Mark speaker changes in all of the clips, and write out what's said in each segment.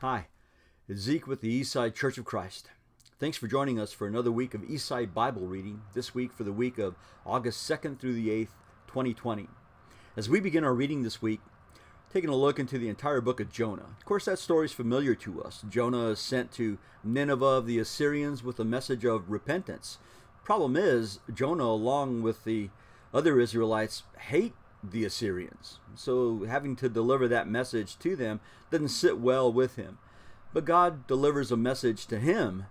Speaker 1: Hi, it's Zeke with the Eastside Church of Christ. Thanks for joining us for another week of Eastside Bible reading, this week for the week of August 2nd through the 8th, 2020. As we begin our reading this week, taking a look into the entire book of Jonah. Of course, that story is familiar to us. Jonah is sent to Nineveh of the Assyrians with a message of repentance. Problem is, Jonah, along with the other Israelites, hate the Assyrians. So having to deliver that message to them doesn't sit well with him. But God delivers a message to him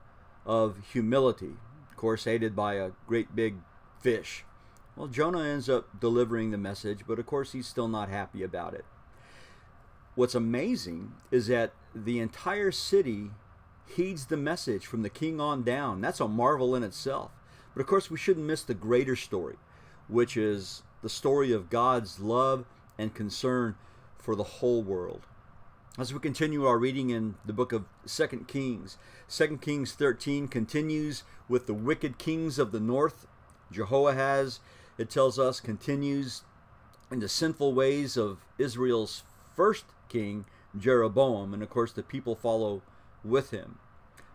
Speaker 1: of humility, of course aided by a great big fish. Well, Jonah ends up delivering the message, but of course he's still not happy about it. What's amazing is that the entire city heeds the message from the king on down. That's a marvel in itself. But of course we shouldn't miss the greater story, which is the story of God's love and concern for the whole world. As we continue our reading in the book of 2 Kings, 2 Kings 13 continues with the wicked kings of the north. Jehoahaz, it tells us, continues in the sinful ways of Israel's first king, Jeroboam, and of course the people follow with him.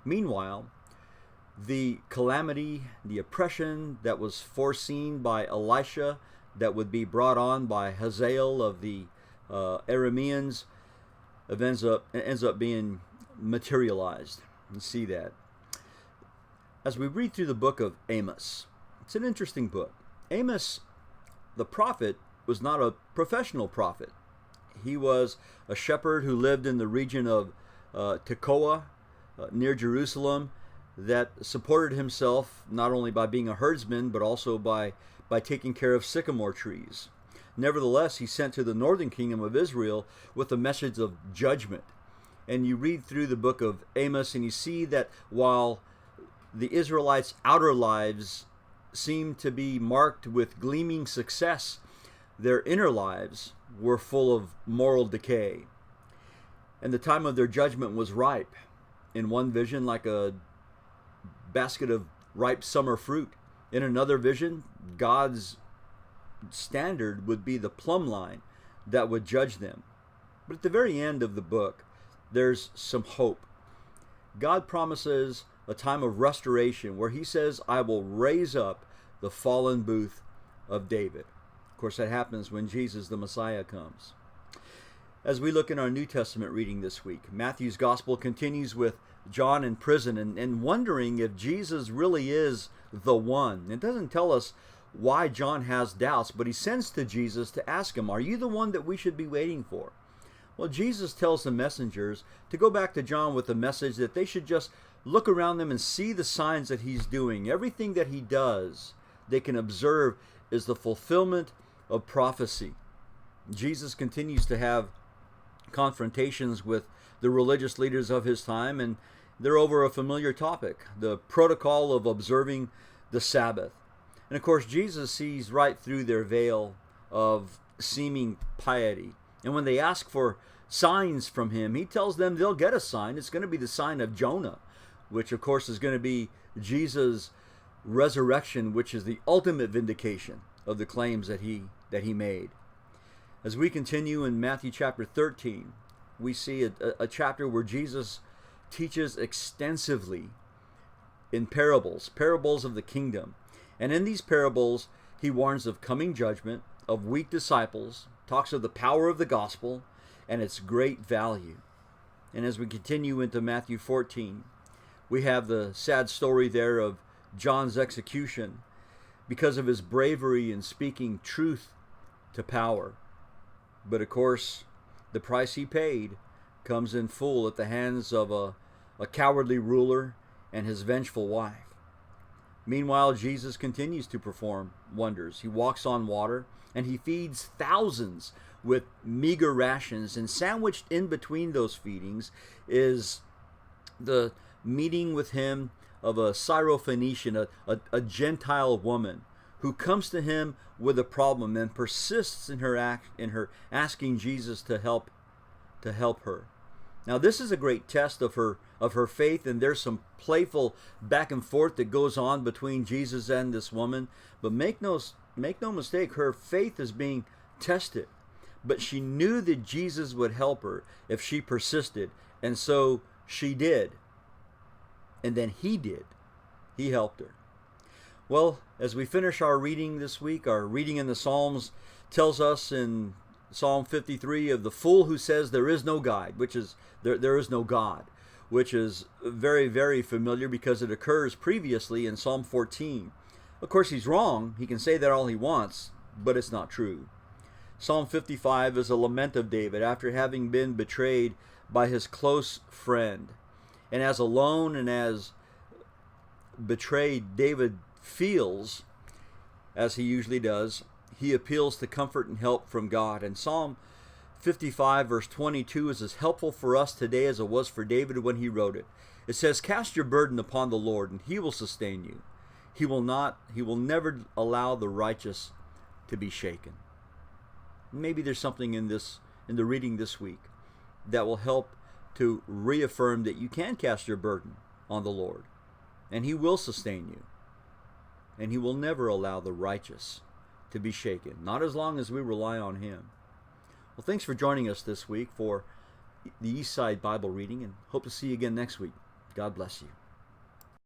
Speaker 1: Meanwhile, the calamity, the oppression that was foreseen by Elisha, that would be brought on by Hazael of the Arameans, ends up being materialized. You see that. As we read through the book of Amos, it's an interesting book. Amos, the prophet, was not a professional prophet. He was a shepherd who lived in the region of Tekoa, near Jerusalem, that supported himself not only by being a herdsman, but also by taking care of sycamore trees. Nevertheless, he sent to the northern kingdom of Israel with a message of judgment. And you read through the book of Amos and you see that while the Israelites' outer lives seemed to be marked with gleaming success, their inner lives were full of moral decay. And the time of their judgment was ripe. In one vision, like a basket of ripe summer fruit. In another vision, God's standard would be the plumb line that would judge them. But at the very end of the book, there's some hope. God promises a time of restoration where he says, I will raise up the fallen booth of David. Of course, that happens when Jesus, the Messiah, comes. As we look in our New Testament reading this week, Matthew's gospel continues with John in prison and wondering if Jesus really is the one. It doesn't tell us why John has doubts, but he sends to Jesus to ask him, are you the one that we should be waiting for? Well, Jesus tells the messengers to go back to John with the message that they should just look around them and see the signs that he's doing. Everything that he does, they can observe is the fulfillment of prophecy. Jesus continues to have confrontations with the religious leaders of his time, and they're over a familiar topic, the protocol of observing the Sabbath. And of course, Jesus sees right through their veil of seeming piety. And when they ask for signs from him, he tells them they'll get a sign. It's going to be the sign of Jonah, which of course is going to be Jesus' resurrection, which is the ultimate vindication of the claims that he made. As we continue in Matthew chapter 13, we see a chapter where Jesus teaches extensively in parables of the kingdom. And in these parables, he warns of coming judgment, of weak disciples, talks of the power of the gospel, and its great value. And as we continue into Matthew 14, we have the sad story there of John's execution because of his bravery in speaking truth to power. But of course, the price he paid comes in full at the hands of a cowardly ruler and his vengeful wife. Meanwhile, Jesus continues to perform wonders. He walks on water and he feeds thousands with meager rations. And sandwiched in between those feedings is the meeting with him of a Syrophoenician, a Gentile woman, who comes to him with a problem and persists in her asking Jesus to help her. Now, this is a great test of her faith, and there's some playful back and forth that goes on between Jesus and this woman. But make no mistake, her faith is being tested. But she knew that Jesus would help her if she persisted And so she did. And then he did. He helped her. Well, as we finish our reading this week, our reading in the Psalms tells us in Psalm 53 of the fool who says there is no God, which is there is no God, which is very, very familiar because it occurs previously in Psalm 14. Of course, he's wrong. He can say that all he wants, but it's not true. Psalm 55 is a lament of David after having been betrayed by his close friend. And as alone and as betrayed David feels, as he usually does, he appeals to comfort and help from God. And Psalm 55 verse 22 is as helpful for us today as it was for David when he wrote it. It says, "Cast your burden upon the Lord, and he will sustain you. He will never allow the righteous to be shaken." Maybe there's something in the reading this week that will help to reaffirm that you can cast your burden on the Lord, and he will sustain you, and he will never allow the righteous to be shaken, not as long as we rely on him. Well, thanks for joining us this week for the Eastside Bible reading, and hope to see you again next week. God bless you.